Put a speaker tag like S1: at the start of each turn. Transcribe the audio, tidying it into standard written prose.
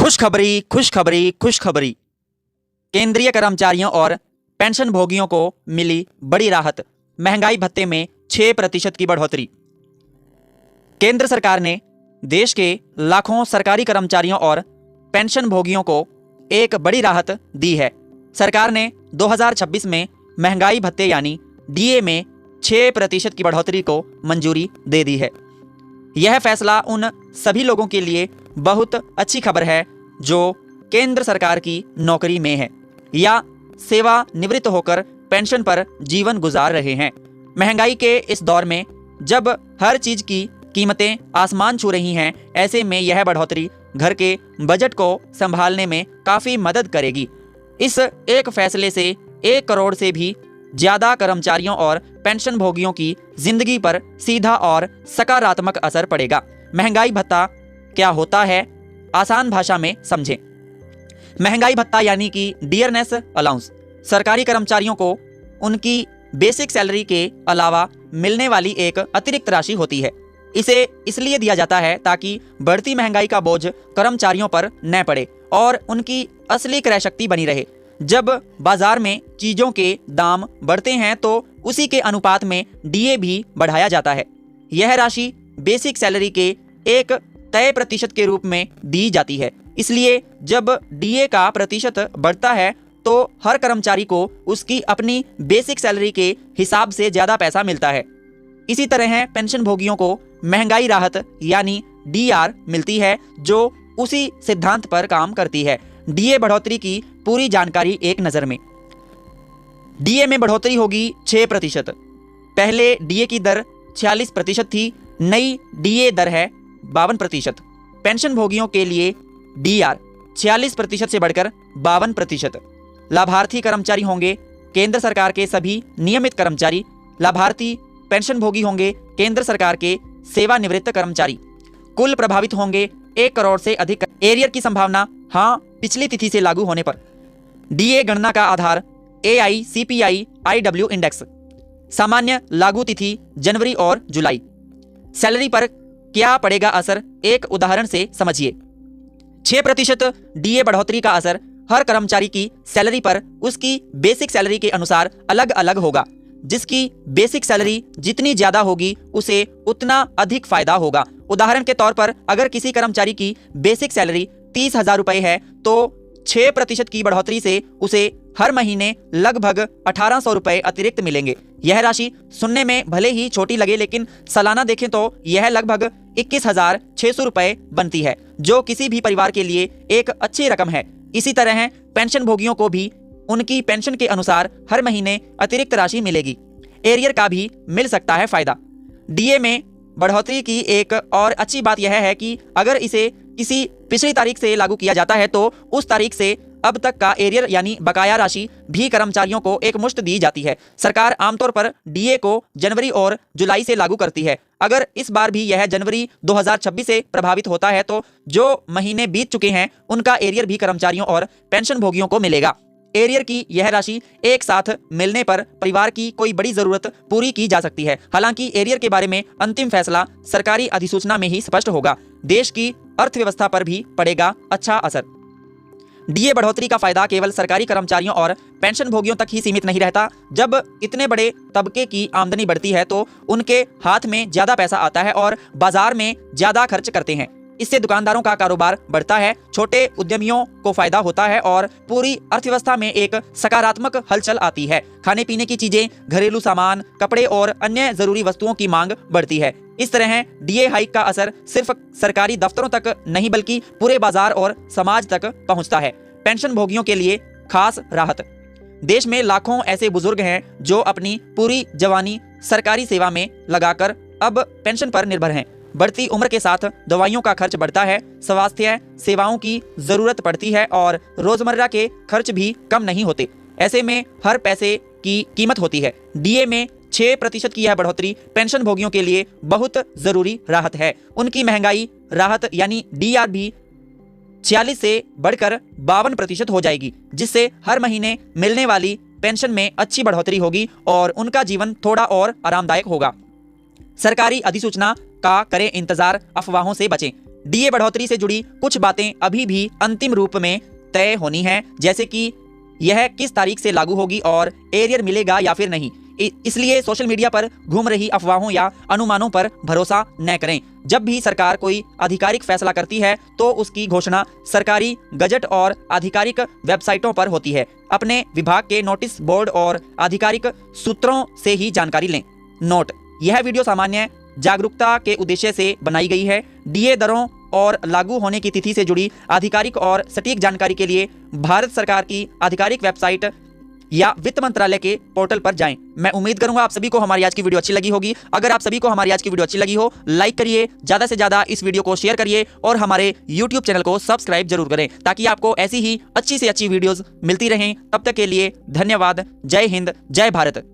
S1: खुशखबरी खुशखबरी खुशखबरी। केंद्रीय कर्मचारियों और पेंशन भोगियों को मिली बड़ी राहत, महंगाई भत्ते में 6% की बढ़ोतरी। केंद्र सरकार ने देश के लाखों सरकारी कर्मचारियों और पेंशन भोगियों को एक बड़ी राहत दी है। सरकार ने 2026 में महंगाई भत्ते यानी डीए में 6% की बढ़ोतरी को मंजूरी दे दी है। यह फैसला उन सभी लोगों के लिए बहुत अच्छी खबर है जो केंद्र सरकार की नौकरी में है या सेवानिवृत्त होकर पेंशन पर जीवन गुजार रहे हैं। महंगाई के इस दौर में जब हर चीज की कीमतें आसमान छू रही हैं, ऐसे में यह बढ़ोतरी घर के बजट को संभालने में काफी मदद करेगी। इस एक फैसले से 1 करोड़ से भी ज्यादा कर्मचारियों और पेंशन भोगियों की जिंदगी पर सीधा और सकारात्मक असर पड़ेगा। महंगाई भत्ता क्या होता है, आसान भाषा में समझें। महंगाई भत्ता यानी कि डियरनेस अलाउंस सरकारी कर्मचारियों को उनकी बेसिक सैलरी के अलावा मिलने वाली एक अतिरिक्त राशि होती है। इसे इसलिए दिया जाता है ताकि बढ़ती महंगाई का बोझ कर्मचारियों पर न पड़े और उनकी असली क्रय शक्ति बनी रहे। जब बाजार में चीजों के दाम बढ़ते हैं तो उसी के अनुपात में डीए भी बढ़ाया जाता है। यह राशि बेसिक सैलरी के एक तय प्रतिशत के रूप में दी जाती है। इसलिए जब डीए का प्रतिशत बढ़ता है तो हर कर्मचारी को उसकी अपनी बेसिक सैलरी के हिसाब से ज्यादा पैसा मिलता है। इसी तरह पेंशन भोगियों को महंगाई राहत यानी डीआर मिलती है जो उसी सिद्धांत पर काम करती है। डीए बढ़ोतरी की पूरी जानकारी एक नजर में। डीए में बढ़ोतरी होगी 6%। पहले डीए की दर 46% थी, नई डीए दर है 52%। पेंशन भोगियों के लिए डीआर 46% से बढ़कर 52%। लाभार्थी कर्मचारी होंगे केंद्र सरकार के सभी नियमित कर्मचारी। लाभार्थी पेंशन भोगी होंगे केंद्र सरकार के सेवानिवृत्त कर्मचारी। कुल प्रभावित होंगे 1 करोड़ से अधिक। एरियर की संभावना हाँ पिछली तिथि से लागू होने पर। डीए गणना का आधार AICPI-IW इंडेक्स। सामान्य लागू तिथि जनवरी और जुलाई। सैलरी पर क्या पड़ेगा असर, एक उदाहरण से समझिए। 6% डीए बढ़ोतरी का असर हर कर्मचारी की सैलरी पर उसकी बेसिक सैलरी के अनुसार अलग अलग होगा। जिसकी बेसिक सैलरी जितनी ज्यादा होगी उसे उतना अधिक फायदा होगा। उदाहरण के तौर पर अगर किसी कर्मचारी की बेसिक सैलरी 30,000 रुपए है तो 6% की बढ़ोतरी से उसे हर महीने लगभग 1,800 रुपए अतिरिक्त मिलेंगे। यह राशि सुनने में भले ही छोटी लगे लेकिन सालाना देखें तो यह लगभग 21,600 रुपए बनती है, जो किसी भी परिवार के लिए एक अच्छी रकम है। इसी तरह पेंशन भोगियों को भी उनकी पेंशन के अनुसार हर महीने अतिरिक्त राशि मिलेगी। एरियर का भी मिल सकता है फायदा। डीए में बढ़ोतरी की एक और अच्छी बात यह है कि अगर इसे किसी पिछली तारीख से लागू किया जाता है तो उस तारीख से अब तक का एरियर यानी बकाया राशि भी कर्मचारियों को एक मुश्त दी जाती है। सरकार आमतौर पर डीए को जनवरी और जुलाई से लागू करती है। अगर इस बार भी यह जनवरी 2026 से प्रभावित होता है तो जो महीने बीत चुके हैं उनका एरियर भी कर्मचारियों और पेंशन भोगियों को मिलेगा। एरियर की यह राशि एक साथ मिलने पर परिवार की कोई बड़ी जरूरत पूरी की जा सकती है। हालांकि एरियर के बारे में अंतिम फैसला सरकारी अधिसूचना में ही स्पष्ट होगा। देश की अर्थव्यवस्था पर भी पड़ेगा अच्छा असर। डीए बढ़ोतरी का फायदा केवल सरकारी कर्मचारियों और पेंशन भोगियों तक ही सीमित नहीं रहता। जब इतने बड़े तबके की आमदनी बढ़ती है तो उनके हाथ में ज्यादा पैसा आता है और बाजार में ज्यादा खर्च करते हैं। इससे दुकानदारों का कारोबार बढ़ता है, छोटे उद्यमियों को फायदा होता है और पूरी अर्थव्यवस्था में एक सकारात्मक हलचल आती है। खाने पीने की चीजें, घरेलू सामान, कपड़े और अन्य जरूरी वस्तुओं की मांग बढ़ती है। इस तरह डीए हाइक का असर सिर्फ सरकारी दफ्तरों तक नहीं बल्कि पूरे बाजार और समाज तक पहुंचता है। पेंशन भोगियों के लिए खास राहत। देश में लाखों ऐसे बुजुर्ग हैं जो अपनी पूरी जवानी सरकारी सेवा में लगाकर अब पेंशन पर निर्भर हैं। बढ़ती उम्र के साथ दवाइयों का खर्च बढ़ता है, स्वास्थ्य सेवाओं की जरूरत पड़ती है और रोजमर्रा के खर्च भी कम नहीं होते। ऐसे में हर पैसे की कीमत होती है। डीए में 6% की यह बढ़ोतरी पेंशन भोगियों के लिए बहुत जरूरी राहत है। उनकी महंगाई राहत यानी डीआर भी 46 से बढ़कर 52% हो जाएगी, जिससे हर महीने मिलने वाली पेंशन में अच्छी बढ़ोतरी होगी और उनका जीवन थोड़ा और आरामदायक होगा। सरकारी अधिसूचना का करें इंतजार, अफवाहों से बचें। डीए बढ़ोतरी से जुड़ी कुछ बातें अभी भी अंतिम रूप में तय होनी है, जैसे कि यह किस तारीख से लागू होगी और एरियर मिलेगा या फिर नहीं। इसलिए सोशल मीडिया पर घूम रही अफवाहों या अनुमानों पर भरोसा न करें। जब भी सरकार कोई आधिकारिक फैसला करती है तो उसकी घोषणा सरकारी गजट और आधिकारिक वेबसाइटों पर होती है। अपने विभाग के नोटिस बोर्ड और आधिकारिक सूत्रों से ही जानकारी लें। नोट: यह वीडियो सामान्य जागरूकता के उद्देश्य से बनाई गई है। डीए दरों और लागू होने की तिथि से जुड़ी आधिकारिक और सटीक जानकारी के लिए भारत सरकार की आधिकारिक वेबसाइट या वित्त मंत्रालय के पोर्टल पर जाएं। मैं उम्मीद करूंगा आप सभी को हमारी आज की वीडियो अच्छी लगी होगी। अगर आप सभी को हमारी आज की वीडियो अच्छी लगी हो, लाइक करिए, ज्यादा से ज्यादा इस वीडियो को शेयर करिए और हमारे YouTube चैनल को सब्सक्राइब जरूर करें, ताकि आपको ऐसी ही अच्छी से अच्छी वीडियोस मिलती रहें। तब तक के लिए धन्यवाद। जय हिंद, जय भारत।